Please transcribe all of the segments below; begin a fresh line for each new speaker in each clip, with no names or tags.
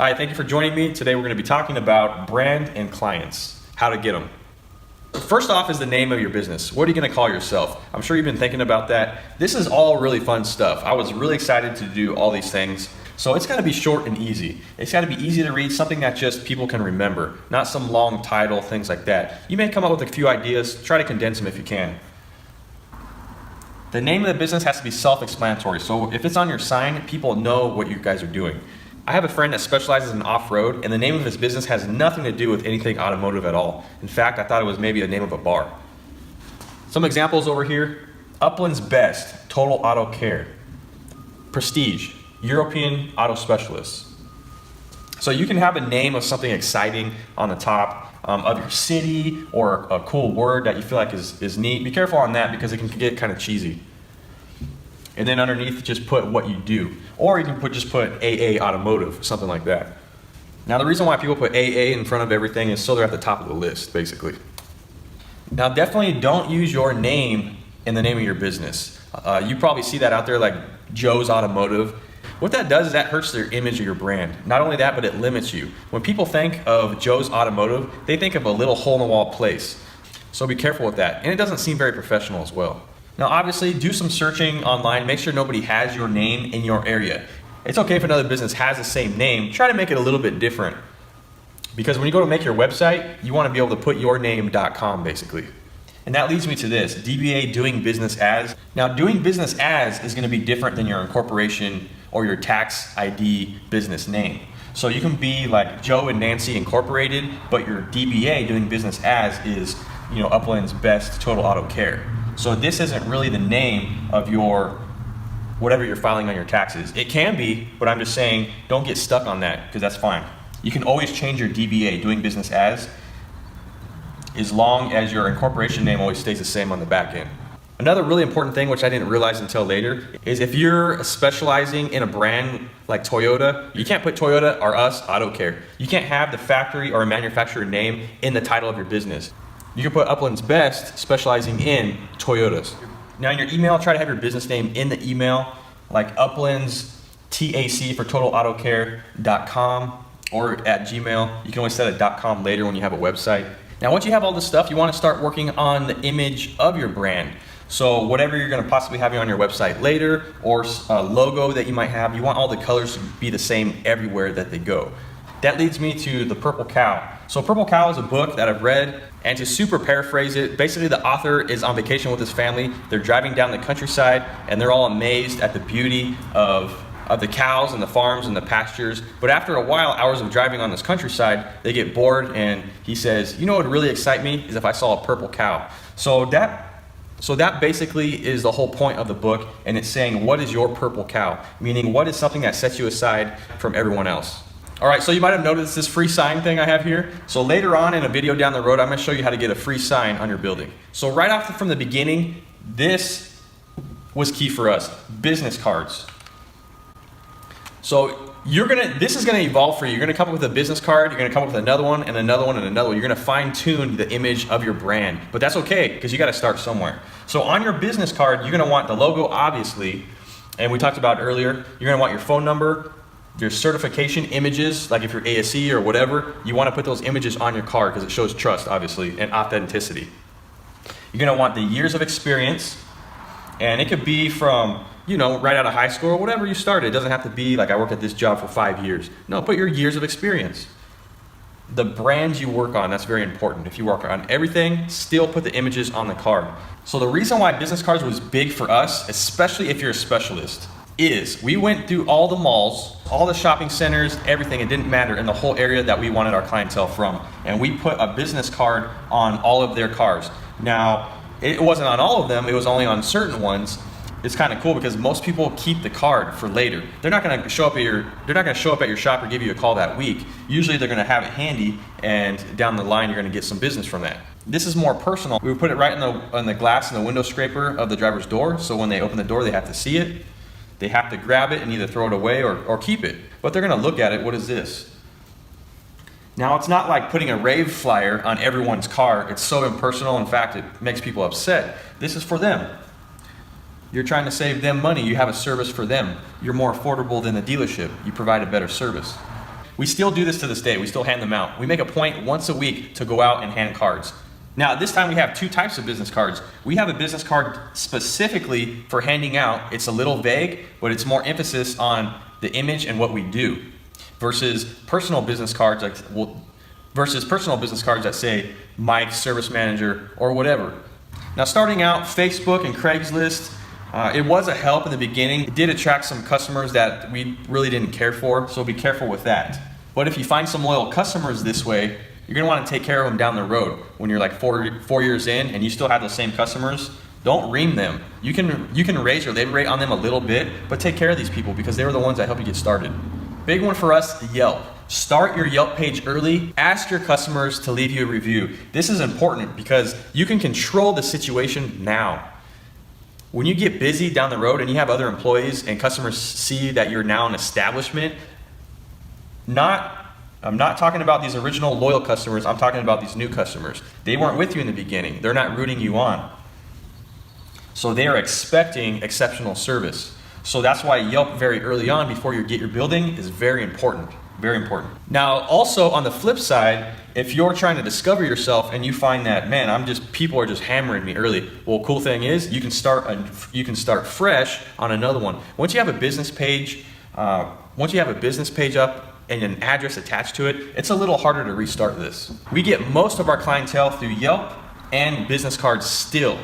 Hi, thank you for joining me. Today we're going to be talking about brand and clients, how to get them. First off is the name of your business. What are you going to call yourself? I'm sure you've been thinking about that. This is all really fun stuff. I was really excited to do all these things. So it's got to be short and easy. It's got to be easy to read, something that just people can remember, not some long title, things like that. You may come up with a few ideas, try to condense them if you can. The name of the business has to be self-explanatory. So if it's on your sign, people know what you guys are doing. I have a friend that specializes in off-road, and the name of his business has nothing to do with anything automotive at all. In fact, I thought it was maybe the name of a bar. Some examples over here: Uplands Best, Total Auto Care. Prestige, European Auto Specialists. So you can have a name of something exciting on the top of your city, or a cool word that you feel like is neat. Be careful on that because it can get kind of cheesy. And then underneath, just put what you do. Or you can just put AA Automotive, something like that. Now the reason why people put AA in front of everything is so they're at the top of the list, basically. Now definitely don't use your name in the name of your business. You probably see that out there, like Joe's Automotive. What that does is that hurts their image of your brand. Not only that, but it limits you. When people think of Joe's Automotive, they think of a little hole-in-the-wall place. So be careful with that. And it doesn't seem very professional as well. Now obviously, do some searching online. Make sure nobody has your name in your area. It's okay if another business has the same name. Try to make it a little bit different. Because when you go to make your website, you want to be able to put yourname.com basically. And that leads me to this, DBA, doing business as. Now doing business as is going to be different than your incorporation or your tax ID business name. So you can be like Joe and Nancy Incorporated, but your DBA, doing business as, is Uplands Best Total Auto Care. So this isn't really the name of your whatever you're filing on your taxes. It can be, but I'm just saying don't get stuck on that because that's fine. You can always change your DBA, doing business as long as your incorporation name always stays the same on the back end. Another really important thing, which I didn't realize until later, is if you're specializing in a brand like Toyota, you can't put Toyota or Us Auto Care. You can't have the factory or manufacturer name in the title of your business. You can put Uplands Best, specializing in Toyotas. Now in your email, try to have your business name in the email, like Uplands TAC for totalautocare.com or at Gmail. You can always set a .com later when you have a website. Now once you have all this stuff, you want to start working on the image of your brand. So whatever you're going to possibly have on your website later, or a logo that you might have, you want all the colors to be the same everywhere that they go. That leads me to The Purple Cow. So Purple Cow is a book that I've read, and to super paraphrase it, basically the author is on vacation with his family. They're driving down the countryside, and they're all amazed at the beauty of the cows and the farms and the pastures. But after a while, hours of driving on this countryside, they get bored, and he says, what would really excite me is if I saw a purple cow. So that basically is the whole point of the book, and it's saying, what is your purple cow? Meaning, what is something that sets you aside from everyone else? All right, so you might have noticed this free sign thing I have here. So later on in a video down the road, I'm gonna show you how to get a free sign on your building. So right off from the beginning, this was key for us, business cards. So this is gonna evolve for you. You're gonna come up with a business card, you're gonna come up with another one and another one and another one. You're gonna fine tune the image of your brand, but that's okay because you gotta start somewhere. So on your business card, you're gonna want the logo, obviously, and we talked about earlier, you're gonna want your phone number, your certification images, like if you're ASE or whatever, you want to put those images on your card because it shows trust, obviously, and authenticity. You're going to want the years of experience, and it could be from, right out of high school or whatever you started. It doesn't have to be like I worked at this job for 5 years. No, put your years of experience. The brands you work on, that's very important. If you work on everything, still put the images on the card. So the reason why business cards was big for us, especially if you're a specialist, is we went through all the malls, all the shopping centers, everything. It didn't matter in the whole area that we wanted our clientele from. And we put a business card on all of their cars. Now, it wasn't on all of them, it was only on certain ones. It's kind of cool because most people keep the card for later. They're not going to show up at your shop or give you a call that week. Usually they're going to have it handy, and down the line you're going to get some business from that. This is more personal. We would put it right in the glass in the window scraper of the driver's door, so when they open the door they have to see it. They have to grab it and either throw it away or keep it. But they're going to look at it. What is this? Now, it's not like putting a rave flyer on everyone's car. It's so impersonal. In fact, it makes people upset. This is for them. You're trying to save them money. You have a service for them. You're more affordable than the dealership. You provide a better service. We still do this to this day. We still hand them out. We make a point once a week to go out and hand cards. Now, this time we have two types of business cards. We have a business card specifically for handing out. It's a little vague, but it's more emphasis on the image and what we do versus personal business cards that say Mike, service manager, or whatever. Now, starting out, Facebook and Craigslist, it was a help in the beginning. It did attract some customers that we really didn't care for, so be careful with that. But if you find some loyal customers this way, you're gonna wanna take care of them down the road. When you're like four years in and you still have those same customers, don't ream them. You can raise your labor rate on them a little bit, but take care of these people because they were the ones that helped you get started. Big one for us, Yelp. Start your Yelp page early. Ask your customers to leave you a review. This is important because you can control the situation now. When you get busy down the road and you have other employees and customers see that you're now an establishment, I'm not talking about these original loyal customers, I'm talking about these new customers. They weren't with you in the beginning. They're not rooting you on. So they are expecting exceptional service. So that's why Yelp very early on before you get your building is very important. Very important. Now, also on the flip side, if you're trying to discover yourself and you find that, man, people are just hammering me early. Well, cool thing is you can start fresh on another one. Once you have a business page up and an address attached to it, it's a little harder to restart this. We get most of our clientele through Yelp and business cards still.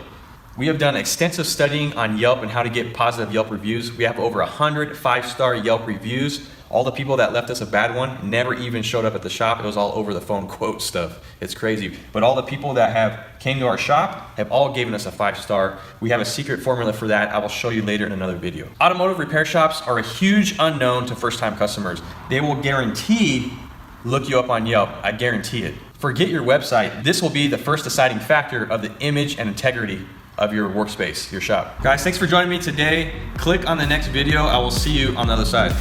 We have done extensive studying on Yelp and how to get positive Yelp reviews. We have over 100 5-star Yelp reviews. All the people that left us a bad one never even showed up at the shop. It was all over the phone quote stuff. It's crazy. But all the people that came to our shop have all given us a 5-star. We have a secret formula for that. I will show you later in another video. Automotive repair shops are a huge unknown to first-time customers. They will guarantee look you up on Yelp. I guarantee it. Forget your website. This will be the first deciding factor of the image and integrity of your workspace, your shop. Guys, thanks for joining me today. Click on the next video. I will see you on the other side.